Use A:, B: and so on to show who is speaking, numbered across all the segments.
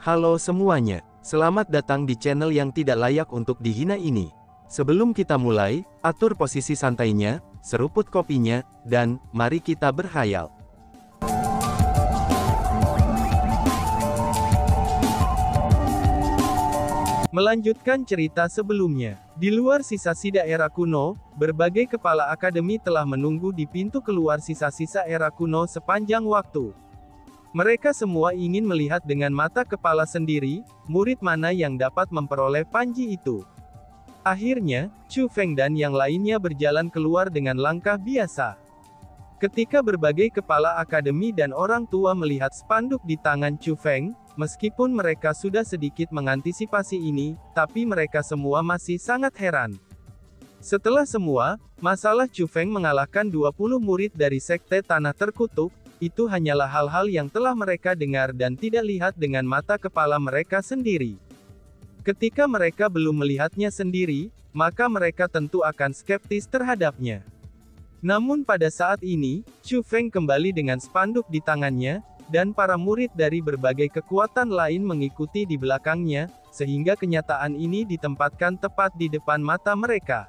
A: Halo semuanya, selamat datang di channel yang tidak layak untuk dihina ini. Sebelum kita mulai, atur posisi santainya, seruput kopinya, dan mari kita berkhayal. Melanjutkan cerita sebelumnya, di luar sisa-sisa era kuno, berbagai kepala akademi telah menunggu di pintu keluar sisa-sisa era kuno sepanjang waktu. Mereka semua ingin melihat dengan mata kepala sendiri, murid mana yang dapat memperoleh panji itu. Akhirnya, Chu Feng dan yang lainnya berjalan keluar dengan langkah biasa. Ketika berbagai kepala akademi dan orang tua melihat spanduk di tangan Chu Feng, meskipun mereka sudah sedikit mengantisipasi ini, tapi mereka semua masih sangat heran. Setelah semua, masalah Chu Feng mengalahkan 20 murid dari Sekte Tanah Terkutuk, itu hanyalah hal-hal yang telah mereka dengar dan tidak lihat dengan mata kepala mereka sendiri. Ketika mereka belum melihatnya sendiri, maka mereka tentu akan skeptis terhadapnya. Namun pada saat ini, Chu Feng kembali dengan spanduk di tangannya, dan para murid dari berbagai kekuatan lain mengikuti di belakangnya, sehingga kenyataan ini ditempatkan tepat di depan mata mereka.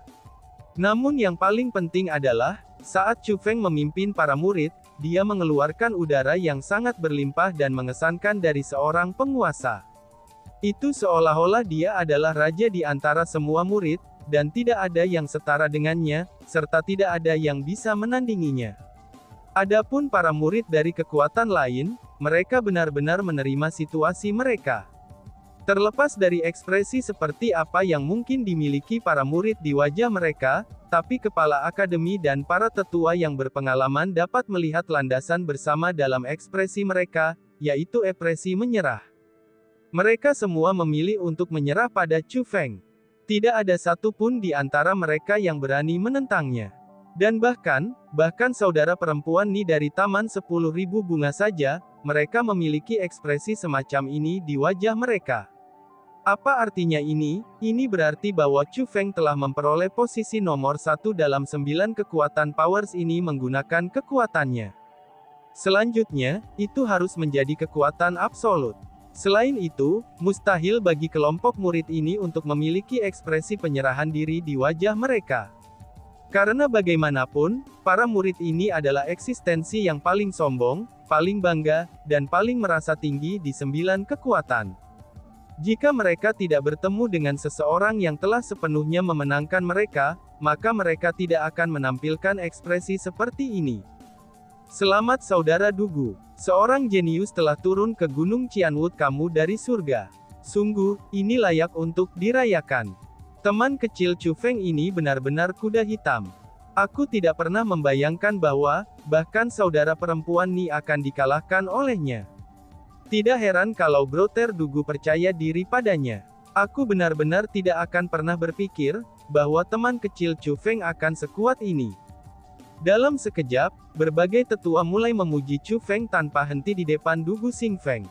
A: Namun yang paling penting adalah, saat Chu Feng memimpin para murid, dia mengeluarkan udara yang sangat berlimpah dan mengesankan dari seorang penguasa. Itu seolah-olah dia adalah raja di antara semua murid, dan tidak ada yang setara dengannya, serta tidak ada yang bisa menandinginya. Adapun para murid dari kekuatan lain, mereka benar-benar menerima situasi mereka. Terlepas dari ekspresi seperti apa yang mungkin dimiliki para murid di wajah mereka, tapi kepala akademi dan para tetua yang berpengalaman dapat melihat landasan bersama dalam ekspresi mereka, yaitu ekspresi menyerah. Mereka semua memilih untuk menyerah pada Chu Feng. Tidak ada satupun di antara mereka yang berani menentangnya. Dan bahkan saudara perempuan Ni dari Taman 10.000 Bunga saja, mereka memiliki ekspresi semacam ini di wajah mereka. Apa artinya ini? Ini berarti bahwa Chu Feng telah memperoleh posisi nomor 1 dalam 9 kekuatan powers ini menggunakan kekuatannya. Selanjutnya, itu harus menjadi kekuatan absolut. Selain itu, mustahil bagi kelompok murid ini untuk memiliki ekspresi penyerahan diri di wajah mereka. Karena bagaimanapun, para murid ini adalah eksistensi yang paling sombong, paling bangga, dan paling merasa tinggi di 9 kekuatan. Jika mereka tidak bertemu dengan seseorang yang telah sepenuhnya memenangkan mereka, maka mereka tidak akan menampilkan ekspresi seperti ini. Selamat saudara Dugu. Seorang jenius telah turun ke Gunung Qianwood kamu dari surga. Sungguh, ini layak untuk dirayakan. Teman kecil Chu Feng ini benar-benar kuda hitam. Aku tidak pernah membayangkan bahwa, bahkan saudara perempuan Ni akan dikalahkan olehnya. Tidak heran kalau Brother Dugu percaya diri padanya. Aku benar-benar tidak akan pernah berpikir, bahwa teman kecil Chu Feng akan sekuat ini. Dalam sekejap, berbagai tetua mulai memuji Chu Feng tanpa henti di depan Dugu Xing Feng.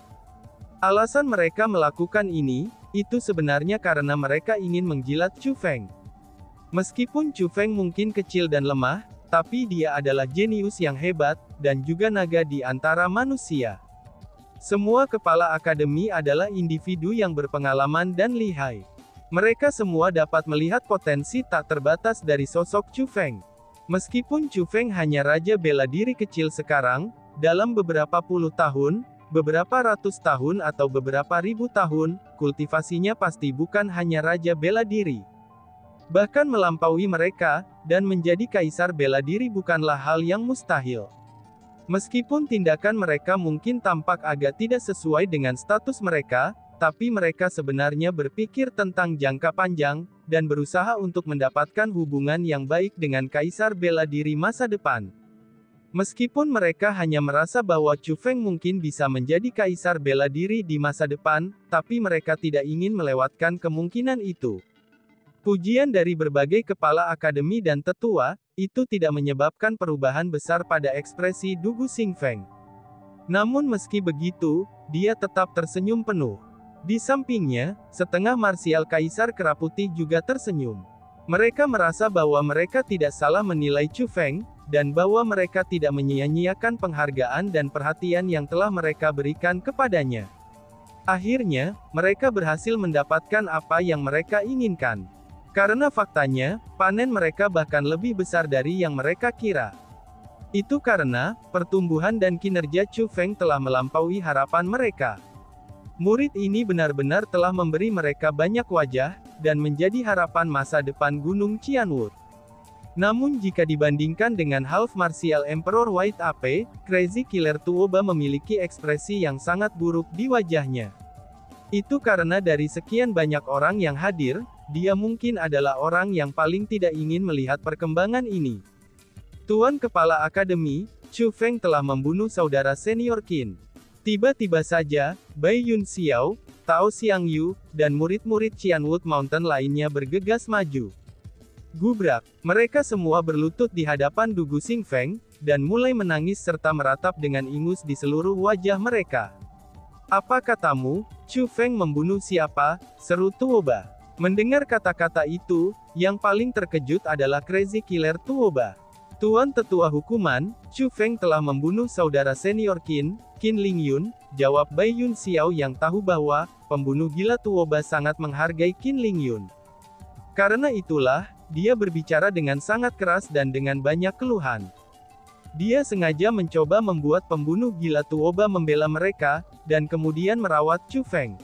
A: Alasan mereka melakukan ini, itu sebenarnya karena mereka ingin menjilat Chu Feng. Meskipun Chu Feng mungkin kecil dan lemah, tapi dia adalah jenius yang hebat, dan juga naga di antara manusia. Semua kepala akademi adalah individu yang berpengalaman dan lihai. Mereka semua dapat melihat potensi tak terbatas dari sosok Chu Feng. Meskipun Chu Feng hanya raja bela diri kecil sekarang, dalam beberapa puluh tahun, beberapa ratus tahun atau beberapa ribu tahun, kultivasinya pasti bukan hanya raja bela diri. Bahkan melampaui mereka, dan menjadi kaisar bela diri bukanlah hal yang mustahil. Meskipun tindakan mereka mungkin tampak agak tidak sesuai dengan status mereka, tapi mereka sebenarnya berpikir tentang jangka panjang, dan berusaha untuk mendapatkan hubungan yang baik dengan kaisar bela diri masa depan. Meskipun mereka hanya merasa bahwa Chu Feng mungkin bisa menjadi kaisar bela diri di masa depan, tapi mereka tidak ingin melewatkan kemungkinan itu. Pujian dari berbagai kepala akademi dan tetua, itu tidak menyebabkan perubahan besar pada ekspresi Dugu Xing Feng. Namun meski begitu, dia tetap tersenyum penuh. Di sampingnya, setengah marsial Kaisar Kera Putih juga tersenyum. Mereka merasa bahwa mereka tidak salah menilai Chu Feng, dan bahwa mereka tidak menyia-nyiakan penghargaan dan perhatian yang telah mereka berikan kepadanya. Akhirnya, mereka berhasil mendapatkan apa yang mereka inginkan. Karena faktanya, panen mereka bahkan lebih besar dari yang mereka kira. Itu karena, pertumbuhan dan kinerja Chu Feng telah melampaui harapan mereka. Murid ini benar-benar telah memberi mereka banyak wajah, dan menjadi harapan masa depan Gunung Qianwu. Namun jika dibandingkan dengan Half Martial Emperor White Ape, Crazy Killer Tuoba memiliki ekspresi yang sangat buruk di wajahnya. Itu karena dari sekian banyak orang yang hadir, dia mungkin adalah orang yang paling tidak ingin melihat perkembangan ini. Tuan Kepala Akademi, Chu Feng telah membunuh saudara senior Qin. Tiba-tiba saja, Bai Yun Xiao, Tao Xiangyu, dan murid-murid Qianwood Mountain lainnya bergegas maju. Gubrak, mereka semua berlutut di hadapan Dugu Xingfeng, dan mulai menangis serta meratap dengan ingus di seluruh wajah mereka. Apa katamu, Chu Feng membunuh siapa? Seru Tuoba. Mendengar kata-kata itu, yang paling terkejut adalah Crazy Killer Tuoba. Tuan Tetua Hukuman, Chu Feng telah membunuh saudara senior Qin, Qin Lingyun, jawab Bai Yun Xiao yang tahu bahwa, pembunuh gila Tuoba sangat menghargai Qin Lingyun. Karena itulah, dia berbicara dengan sangat keras dan dengan banyak keluhan. Dia sengaja mencoba membuat pembunuh gila Tuoba membela mereka, dan kemudian merawat Chu Feng.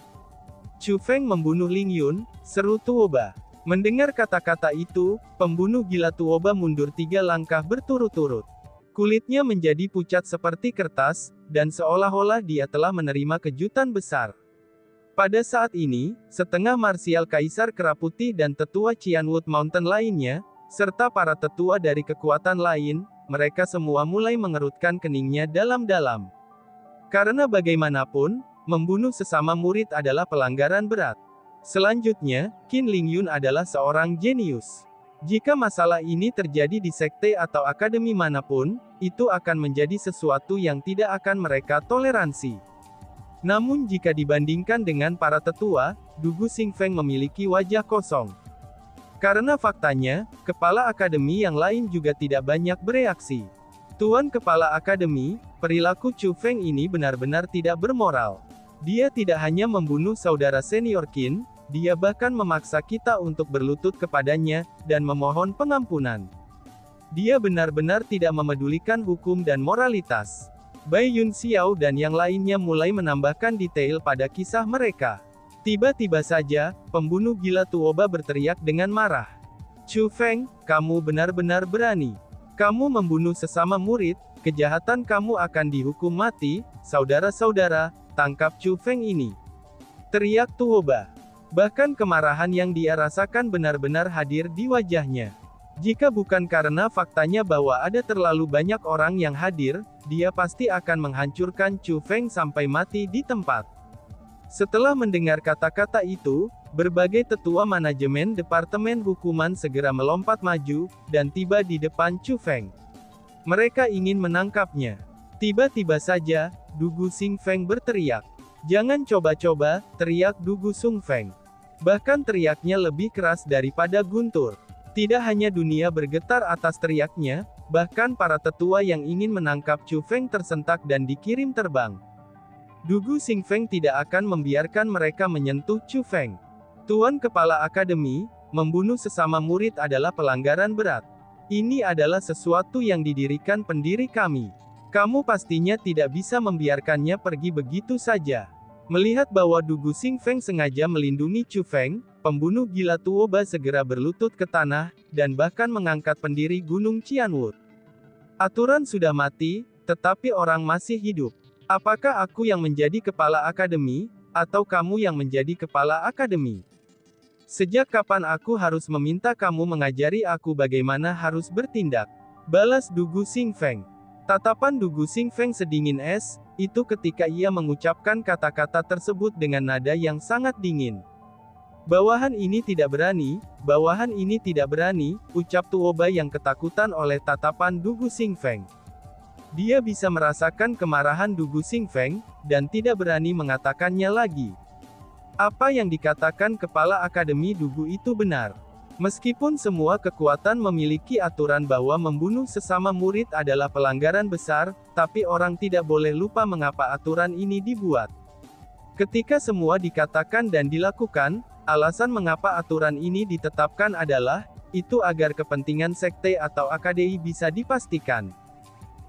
A: Chu Feng membunuh Lingyun, seru Tuoba. Mendengar kata-kata itu, pembunuh gila Tuoba mundur 3 langkah berturut-turut. Kulitnya menjadi pucat seperti kertas, dan seolah-olah dia telah menerima kejutan besar. Pada saat ini, setengah marsial Kaisar Kera Putih dan tetua Qianwood Mountain lainnya, serta para tetua dari kekuatan lain, mereka semua mulai mengerutkan keningnya dalam-dalam. Karena bagaimanapun, membunuh sesama murid adalah pelanggaran berat. Selanjutnya, Qin Lingyun adalah seorang jenius. Jika masalah ini terjadi di sekte atau akademi manapun, itu akan menjadi sesuatu yang tidak akan mereka toleransi. Namun jika dibandingkan dengan para tetua, Dugu Xingfeng memiliki wajah kosong. Karena faktanya, kepala akademi yang lain juga tidak banyak bereaksi. Tuan Kepala Akademi, perilaku Chu Feng ini benar-benar tidak bermoral. Dia tidak hanya membunuh saudara senior Qin, dia bahkan memaksa kita untuk berlutut kepadanya, dan memohon pengampunan. Dia benar-benar tidak memedulikan hukum dan moralitas. Bai Yun Xiao dan yang lainnya mulai menambahkan detail pada kisah mereka. Tiba-tiba saja, pembunuh gila Tuoba berteriak dengan marah. Chu Feng, kamu benar-benar berani. Kamu membunuh sesama murid, kejahatan kamu akan dihukum mati, saudara-saudara, tangkap Chu Feng ini. Teriak Tuoba. Bahkan kemarahan yang dia rasakan benar-benar hadir di wajahnya. Jika bukan karena faktanya bahwa ada terlalu banyak orang yang hadir, dia pasti akan menghancurkan Chu Feng sampai mati di tempat. Setelah mendengar kata-kata itu, berbagai tetua manajemen Departemen Hukuman segera melompat maju, dan tiba di depan Chu Feng. Mereka ingin menangkapnya. Tiba-tiba saja, Dugu Xingfeng berteriak. Jangan coba-coba, teriak Dugu Xingfeng. Bahkan teriaknya lebih keras daripada guntur. Tidak hanya dunia bergetar atas teriaknya, bahkan para tetua yang ingin menangkap Chu Feng tersentak dan dikirim terbang. Dugu Xingfeng tidak akan membiarkan mereka menyentuh Chu Feng. Tuan Kepala Akademi, membunuh sesama murid adalah pelanggaran berat. Ini adalah sesuatu yang didirikan pendiri kami. Kamu pastinya tidak bisa membiarkannya pergi begitu saja. Melihat bahwa Dugu Xingfeng sengaja melindungi Chu Feng, pembunuh gila Tuoba segera berlutut ke tanah, dan bahkan mengangkat pendiri Gunung Qianwood. Aturan sudah mati, tetapi orang masih hidup. Apakah aku yang menjadi kepala akademi, atau kamu yang menjadi kepala akademi? Sejak kapan aku harus meminta kamu mengajari aku bagaimana harus bertindak? Balas Dugu Xingfeng. Tatapan Dugu Xingfeng sedingin es, itu ketika ia mengucapkan kata-kata tersebut dengan nada yang sangat dingin. Bawahan ini tidak berani, bawahan ini tidak berani, ucap Tuoba yang ketakutan oleh tatapan Dugu Xingfeng. Dia bisa merasakan kemarahan Dugu Xingfeng, dan tidak berani mengatakannya lagi. Apa yang dikatakan kepala akademi Dugu itu benar. Meskipun semua kekuatan memiliki aturan bahwa membunuh sesama murid adalah pelanggaran besar, tapi orang tidak boleh lupa mengapa aturan ini dibuat. Ketika semua dikatakan dan dilakukan, alasan mengapa aturan ini ditetapkan adalah, itu agar kepentingan sekte atau akademi bisa dipastikan.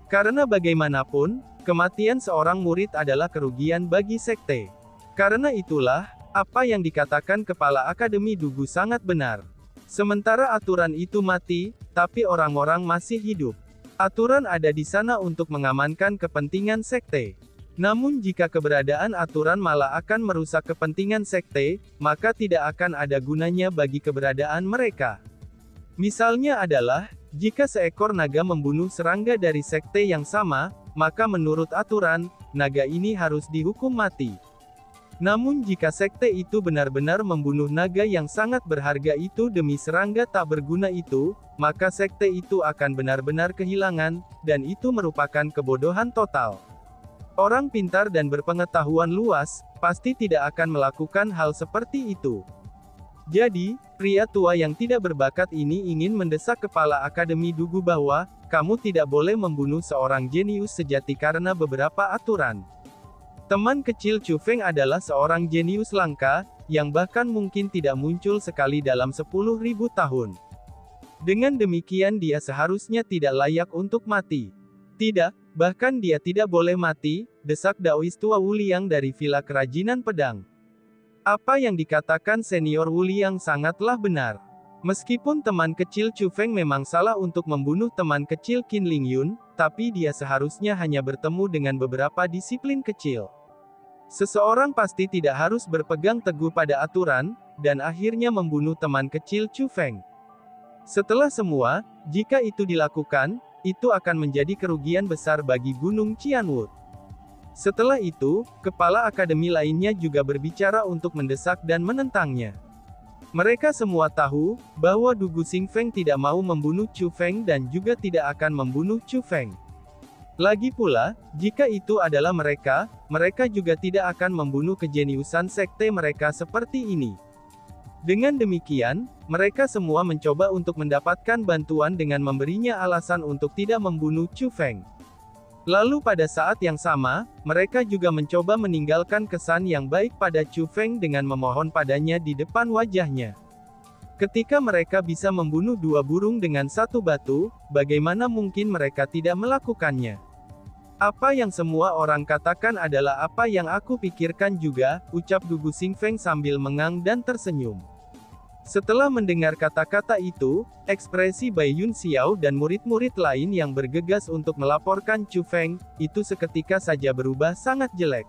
A: Karena bagaimanapun, kematian seorang murid adalah kerugian bagi sekte. Karena itulah, apa yang dikatakan Kepala Akademi Dugu sangat benar. Sementara aturan itu mati, tapi orang-orang masih hidup. Aturan ada di sana untuk mengamankan kepentingan sekte. Namun jika keberadaan aturan malah akan merusak kepentingan sekte, maka tidak akan ada gunanya bagi keberadaan mereka. Misalnya adalah, jika seekor naga membunuh serangga dari sekte yang sama, maka menurut aturan, naga ini harus dihukum mati. Namun jika sekte itu benar-benar membunuh naga yang sangat berharga itu demi serangga tak berguna itu, maka sekte itu akan benar-benar kehilangan, dan itu merupakan kebodohan total. Orang pintar dan berpengetahuan luas, pasti tidak akan melakukan hal seperti itu. Jadi, pria tua yang tidak berbakat ini ingin mendesak Kepala Akademi Dugu bahwa, kamu tidak boleh membunuh seorang jenius sejati karena beberapa aturan. Teman kecil Chu Feng adalah seorang jenius langka, yang bahkan mungkin tidak muncul sekali dalam 10.000 tahun. Dengan demikian dia seharusnya tidak layak untuk mati. Tidak, bahkan dia tidak boleh mati, desak Daois tua Wu Liang dari Villa Kerajinan Pedang. Apa yang dikatakan senior Wu Liang sangatlah benar. Meskipun teman kecil Chu Feng memang salah untuk membunuh teman kecil Qin Ling Yun, tapi dia seharusnya hanya bertemu dengan beberapa disiplin kecil. Seseorang pasti tidak harus berpegang teguh pada aturan, dan akhirnya membunuh teman kecil Chu Feng. Setelah semua, jika itu dilakukan, itu akan menjadi kerugian besar bagi Gunung Qianwood. Setelah itu, kepala akademi lainnya juga berbicara untuk mendesak dan menentangnya. Mereka semua tahu, bahwa Dugu Xingfeng tidak mau membunuh Chu Feng dan juga tidak akan membunuh Chu Feng. Lagi pula, jika itu adalah mereka, mereka juga tidak akan membunuh kejeniusan sekte mereka seperti ini. Dengan demikian, mereka semua mencoba untuk mendapatkan bantuan dengan memberinya alasan untuk tidak membunuh Chu Feng. Lalu pada saat yang sama, mereka juga mencoba meninggalkan kesan yang baik pada Chu Feng dengan memohon padanya di depan wajahnya. Ketika mereka bisa membunuh 2 burung dengan 1 batu, bagaimana mungkin mereka tidak melakukannya? Apa yang semua orang katakan adalah apa yang aku pikirkan juga, ucap Dugu Xingfeng sambil mengang dan tersenyum. Setelah mendengar kata-kata itu, ekspresi Bai Yun Xiao dan murid-murid lain yang bergegas untuk melaporkan Chu Feng, itu seketika saja berubah sangat jelek.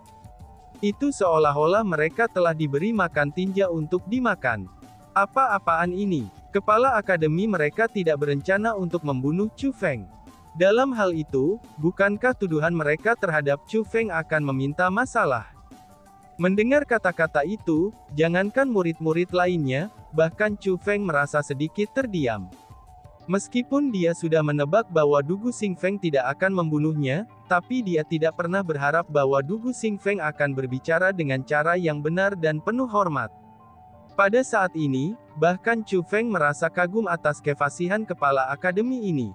A: Itu seolah-olah mereka telah diberi makan tinja untuk dimakan. Apa-apaan ini? Kepala akademi mereka tidak berencana untuk membunuh Chu Feng. Dalam hal itu, bukankah tuduhan mereka terhadap Chu Feng akan meminta masalah? Mendengar kata-kata itu, jangankan murid-murid lainnya, bahkan Chu Feng merasa sedikit terdiam. Meskipun dia sudah menebak bahwa Dugu Xingfeng tidak akan membunuhnya, tapi dia tidak pernah berharap bahwa Dugu Xingfeng akan berbicara dengan cara yang benar dan penuh hormat. Pada saat ini, bahkan Chu Feng merasa kagum atas kefasihan kepala akademi ini.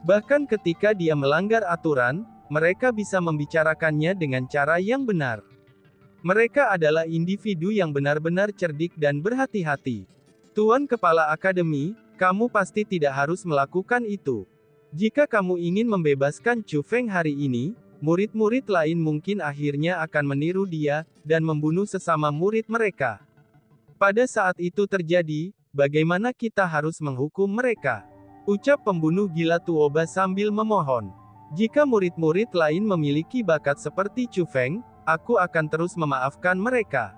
A: Bahkan ketika dia melanggar aturan, mereka bisa membicarakannya dengan cara yang benar. Mereka adalah individu yang benar-benar cerdik dan berhati-hati. Tuan Kepala Akademi, kamu pasti tidak harus melakukan itu. Jika kamu ingin membebaskan Chu Feng hari ini, murid-murid lain mungkin akhirnya akan meniru dia, dan membunuh sesama murid mereka. Pada saat itu terjadi, bagaimana kita harus menghukum mereka? Ucap pembunuh gila Tuoba sambil memohon. Jika murid-murid lain memiliki bakat seperti Chu Feng, aku akan terus memaafkan mereka.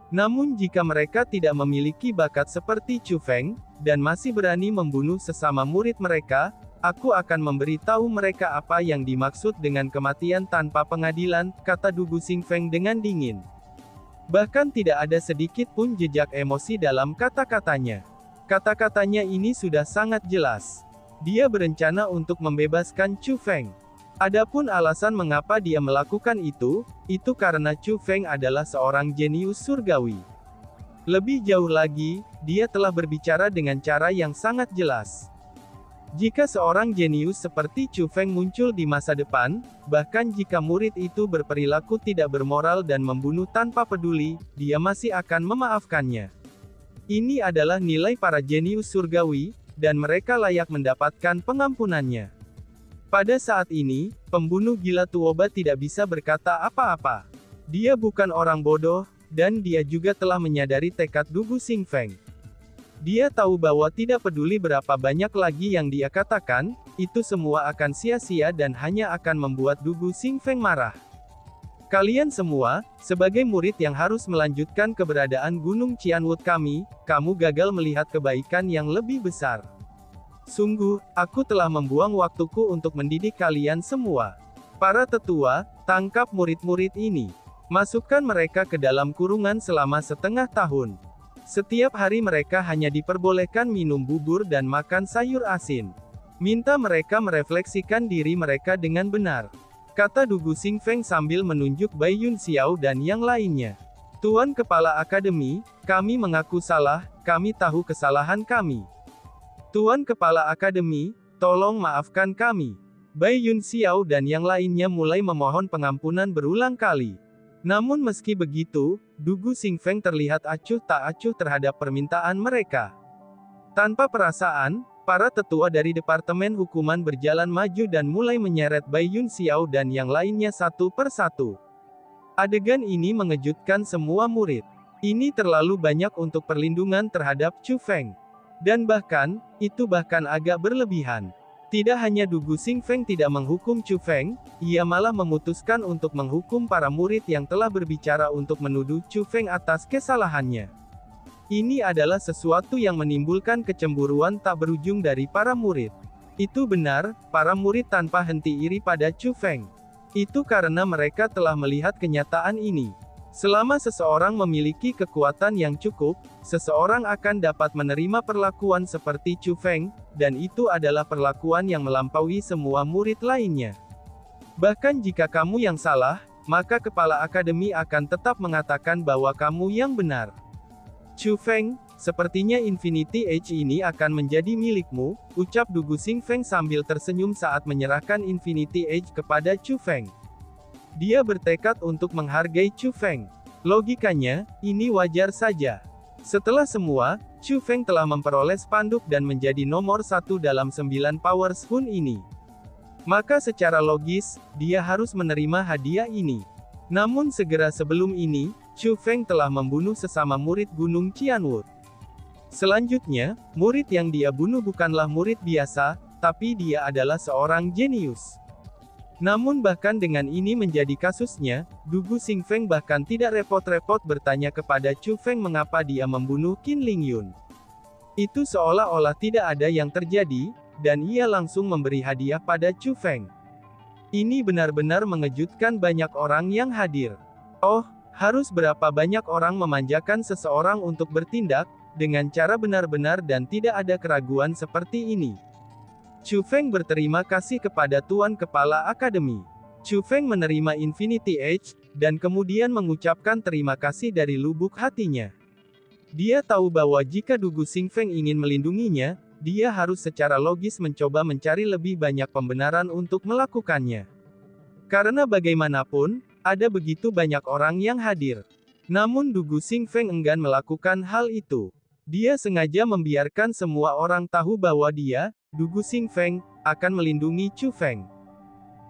A: Namun jika mereka tidak memiliki bakat seperti Chu Feng, dan masih berani membunuh sesama murid mereka, aku akan memberitahu mereka apa yang dimaksud dengan kematian tanpa pengadilan, kata Dugu Xingfeng dengan dingin. Bahkan tidak ada sedikit pun jejak emosi dalam kata-katanya. Kata-katanya ini sudah sangat jelas. Dia berencana untuk membebaskan Chu Feng. Adapun alasan mengapa dia melakukan itu karena Chu Feng adalah seorang jenius surgawi. Lebih jauh lagi, dia telah berbicara dengan cara yang sangat jelas. Jika seorang jenius seperti Chu Feng muncul di masa depan, bahkan jika murid itu berperilaku tidak bermoral dan membunuh tanpa peduli, dia masih akan memaafkannya. Ini adalah nilai para jenius surgawi, dan mereka layak mendapatkan pengampunannya. Pada saat ini, pembunuh gila Tuoba tidak bisa berkata apa-apa. Dia bukan orang bodoh, dan dia juga telah menyadari tekad Du Xingfeng. Dia tahu bahwa tidak peduli berapa banyak lagi yang dia katakan, itu semua akan sia-sia dan hanya akan membuat Du Xingfeng marah. Kalian semua, sebagai murid yang harus melanjutkan keberadaan Gunung Qianwut kami, kamu gagal melihat kebaikan yang lebih besar. Sungguh, aku telah membuang waktuku untuk mendidik kalian semua. Para tetua, tangkap murid-murid ini. Masukkan mereka ke dalam kurungan selama setengah tahun. Setiap hari mereka hanya diperbolehkan minum bubur dan makan sayur asin. Minta mereka merefleksikan diri mereka dengan benar. Kata Du Xingfeng sambil menunjuk Bai Yun Xiao dan yang lainnya. Tuan Kepala Akademi, kami mengaku salah, kami tahu kesalahan kami. Tuan Kepala Akademi, tolong maafkan kami. Bai Yun Xiao dan yang lainnya mulai memohon pengampunan berulang kali. Namun meski begitu, Du Xingfeng terlihat acuh tak acuh terhadap permintaan mereka. Tanpa perasaan, para tetua dari Departemen Hukuman berjalan maju dan mulai menyeret Bai Yun Xiao dan yang lainnya satu per satu. Adegan ini mengejutkan semua murid. Ini terlalu banyak untuk perlindungan terhadap Chu Feng. Dan bahkan, itu bahkan agak berlebihan. Tidak hanya Du Xingfeng tidak menghukum Chu Feng, ia malah memutuskan untuk menghukum para murid yang telah berbicara untuk menuduh Chu Feng atas kesalahannya. Ini adalah sesuatu yang menimbulkan kecemburuan tak berujung dari para murid. Itu benar, para murid tanpa henti iri pada Chu Feng. Itu karena mereka telah melihat kenyataan ini. Selama seseorang memiliki kekuatan yang cukup, seseorang akan dapat menerima perlakuan seperti Chu Feng, dan itu adalah perlakuan yang melampaui semua murid lainnya. Bahkan jika kamu yang salah, maka kepala akademi akan tetap mengatakan bahwa kamu yang benar. Chu Feng, sepertinya Infinity Edge ini akan menjadi milikmu, ucap Du Xingfeng sambil tersenyum saat menyerahkan Infinity Edge kepada Chu Feng. Dia bertekad untuk menghargai Chu Feng. Logikanya, ini wajar saja. Setelah semua, Chu Feng telah memperoleh spanduk dan menjadi nomor 1 dalam 9 Powers Hun ini. Maka secara logis, dia harus menerima hadiah ini. Namun segera sebelum ini, Chu Feng telah membunuh sesama murid Gunung Qianwut. Selanjutnya, murid yang dia bunuh bukanlah murid biasa, tapi dia adalah seorang jenius. Namun bahkan dengan ini menjadi kasusnya, Du Xingfeng bahkan tidak repot-repot bertanya kepada Chu Feng mengapa dia membunuh Qin Lingyun. Itu seolah-olah tidak ada yang terjadi, dan ia langsung memberi hadiah pada Chu Feng. Ini benar-benar mengejutkan banyak orang yang hadir. Oh, harus berapa banyak orang memanjakan seseorang untuk bertindak, dengan cara benar-benar dan tidak ada keraguan seperti ini. Chu Feng berterima kasih kepada Tuan Kepala Akademi. Chu Feng menerima Infinity Edge, dan kemudian mengucapkan terima kasih dari lubuk hatinya. Dia tahu bahwa jika Du Xingfeng ingin melindunginya, dia harus secara logis mencoba mencari lebih banyak pembenaran untuk melakukannya. Karena bagaimanapun, ada begitu banyak orang yang hadir. Namun Du Xingfeng enggan melakukan hal itu. Dia sengaja membiarkan semua orang tahu bahwa dia, Du Xingfeng, akan melindungi Chu Feng.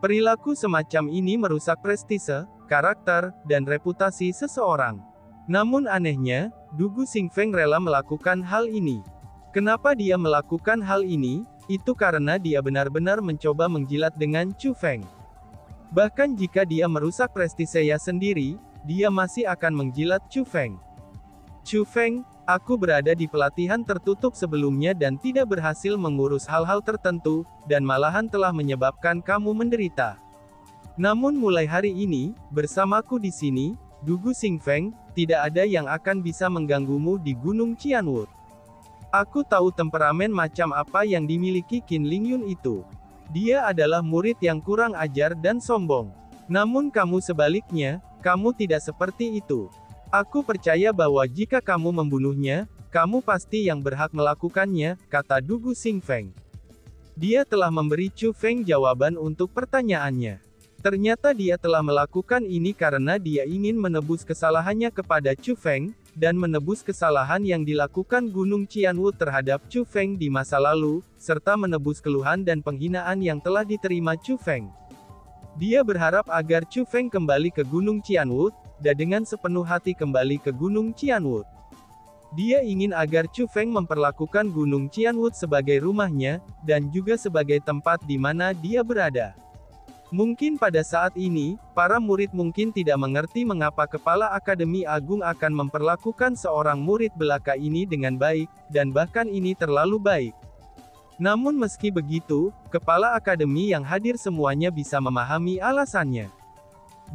A: Perilaku semacam ini merusak prestise, karakter, dan reputasi seseorang. Namun anehnya, Du Xingfeng rela melakukan hal ini. Kenapa dia melakukan hal ini? Itu karena dia benar-benar mencoba menjilat dengan Chu Feng. Bahkan jika dia merusak prestisenya sendiri, dia masih akan menjilat Chu Feng. Chu Feng, aku berada di pelatihan tertutup sebelumnya dan tidak berhasil mengurus hal-hal tertentu, dan malahan telah menyebabkan kamu menderita. Namun mulai hari ini, bersamaku di sini, Du Xingfeng, tidak ada yang akan bisa mengganggumu di Gunung Qianwut. Aku tahu temperamen macam apa yang dimiliki Qin Lingyun itu. Dia adalah murid yang kurang ajar dan sombong. Namun kamu sebaliknya, kamu tidak seperti itu. Aku percaya bahwa jika kamu membunuhnya, kamu pasti yang berhak melakukannya, kata Du Xingfeng. Dia telah memberi Chu Feng jawaban untuk pertanyaannya. Ternyata dia telah melakukan ini karena dia ingin menebus kesalahannya kepada Chu Feng, dan menebus kesalahan yang dilakukan Gunung Qianwu terhadap Chu Feng di masa lalu, serta menebus keluhan dan penghinaan yang telah diterima Chu Feng. Dia berharap agar Chu Feng kembali ke Gunung Qianwu, dan dengan sepenuh hati kembali ke Gunung Qianwu. Dia ingin agar Chu Feng memperlakukan Gunung Qianwu sebagai rumahnya, dan juga sebagai tempat di mana dia berada. Mungkin pada saat ini, para murid mungkin tidak mengerti mengapa Kepala Akademi Agung akan memperlakukan seorang murid belaka ini dengan baik, dan bahkan ini terlalu baik. Namun meski begitu, Kepala Akademi yang hadir semuanya bisa memahami alasannya.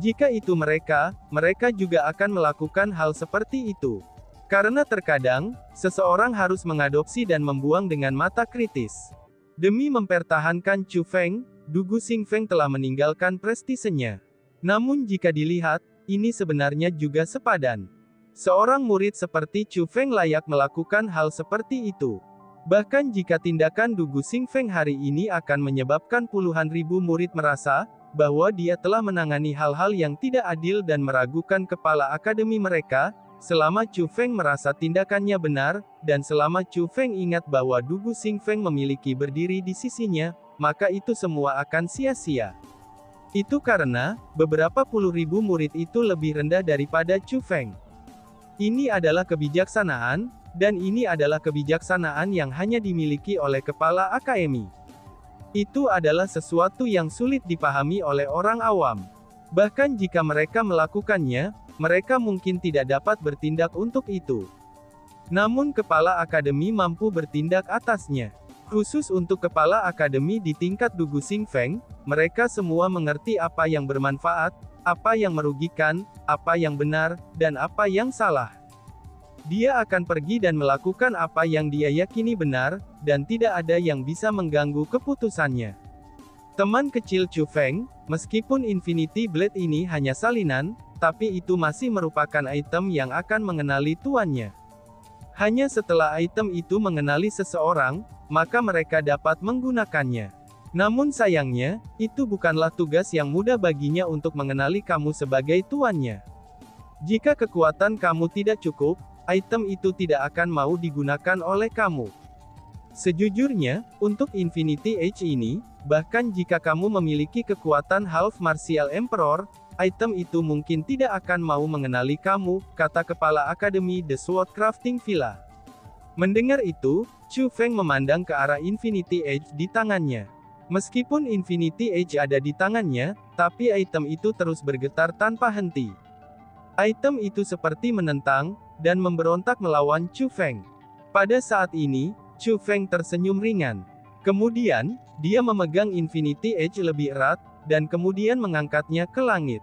A: Jika itu mereka juga akan melakukan hal seperti itu. Karena terkadang, seseorang harus mengadopsi dan membuang dengan mata kritis. Demi mempertahankan Chu Feng, Du Gu Xingfeng telah meninggalkan prestisenya. Namun jika dilihat, ini sebenarnya juga sepadan. Seorang murid seperti Chu Feng layak melakukan hal seperti itu. Bahkan jika tindakan Du Gu Xingfeng hari ini akan menyebabkan puluhan ribu murid merasa bahwa dia telah menangani hal-hal yang tidak adil dan meragukan kepala akademi mereka, selama Chu Feng merasa tindakannya benar, dan selama Chu Feng ingat bahwa Du Gu Xingfeng memiliki berdiri di sisinya, maka itu semua akan sia-sia. Itu karena, beberapa puluh ribu murid itu lebih rendah daripada Chu Feng. Ini adalah kebijaksanaan, dan ini adalah kebijaksanaan yang hanya dimiliki oleh kepala AKMI. Itu adalah sesuatu yang sulit dipahami oleh orang awam. Bahkan jika mereka melakukannya, mereka mungkin tidak dapat bertindak untuk itu. Namun kepala akademi mampu bertindak atasnya. Khusus untuk kepala akademi di tingkat Du Gu Xingfeng, mereka semua mengerti apa yang bermanfaat, apa yang merugikan, apa yang benar, dan apa yang salah. Dia akan pergi dan melakukan apa yang dia yakini benar, dan tidak ada yang bisa mengganggu keputusannya. Teman kecil Chu Feng, meskipun Infinity Blade ini hanya salinan, tapi itu masih merupakan item yang akan mengenali tuannya. Hanya setelah item itu mengenali seseorang, maka mereka dapat menggunakannya. Namun sayangnya, itu bukanlah tugas yang mudah baginya untuk mengenali kamu sebagai tuannya. Jika kekuatan kamu tidak cukup, item itu tidak akan mau digunakan oleh kamu. Sejujurnya, untuk Infinity Edge ini, bahkan jika kamu memiliki kekuatan Half Martial Emperor, item itu mungkin tidak akan mau mengenali kamu, kata Kepala Akademi The Sword Crafting Villa. Mendengar itu, Chu Feng memandang ke arah Infinity Edge di tangannya. Meskipun Infinity Edge ada di tangannya, tapi item itu terus bergetar tanpa henti. Item itu seperti menentang, dan memberontak melawan Chu Feng. Pada saat ini, Chu Feng tersenyum ringan. Kemudian, dia memegang Infinity Edge lebih erat, dan kemudian mengangkatnya ke langit.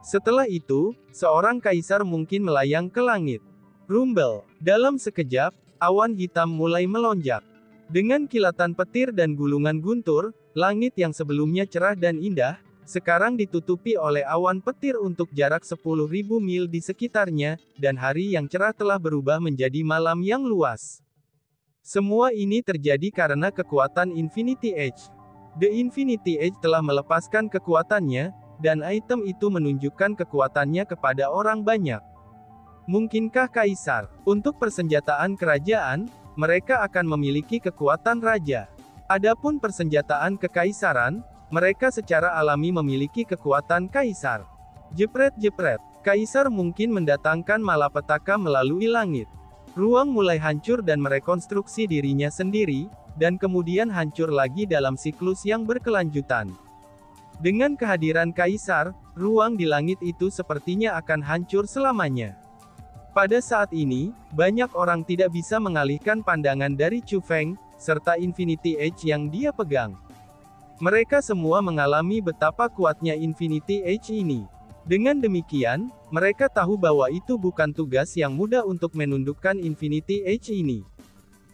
A: Setelah itu, seorang kaisar mungkin melayang ke langit. Rumble. Dalam sekejap, awan hitam mulai melonjak. Dengan kilatan petir dan gulungan guntur, langit yang sebelumnya cerah dan indah, sekarang ditutupi oleh awan petir untuk jarak 10.000 mil di sekitarnya, dan hari yang cerah telah berubah menjadi malam yang luas. Semua ini terjadi karena kekuatan Infinity Edge. The Infinity Edge telah melepaskan kekuatannya, dan item itu menunjukkan kekuatannya kepada orang banyak. Mungkinkah kaisar? Untuk persenjataan kerajaan, mereka akan memiliki kekuatan raja. Adapun persenjataan kekaisaran, mereka secara alami memiliki kekuatan kaisar. Jepret-jepret, kaisar mungkin mendatangkan malapetaka melalui langit. Ruang mulai hancur dan merekonstruksi dirinya sendiri, dan kemudian hancur lagi dalam siklus yang berkelanjutan. Dengan kehadiran kaisar, ruang di langit itu sepertinya akan hancur selamanya. Pada saat ini, banyak orang tidak bisa mengalihkan pandangan dari Chu Feng, serta Infinity Edge yang dia pegang. Mereka semua mengalami betapa kuatnya Infinity Edge ini. Dengan demikian, mereka tahu bahwa itu bukan tugas yang mudah untuk menundukkan Infinity Edge ini.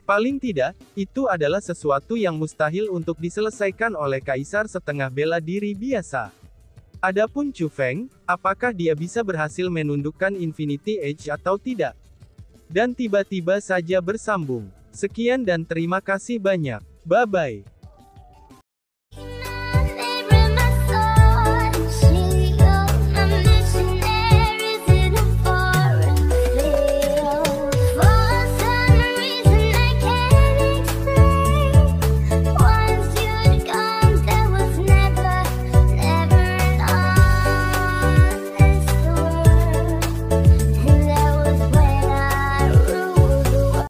A: Paling tidak, itu adalah sesuatu yang mustahil untuk diselesaikan oleh kaisar setengah bela diri biasa. Adapun Chu Feng, apakah dia bisa berhasil menundukkan Infinity Edge atau tidak? Dan tiba-tiba saja bersambung. Sekian dan terima kasih banyak. Bye-bye.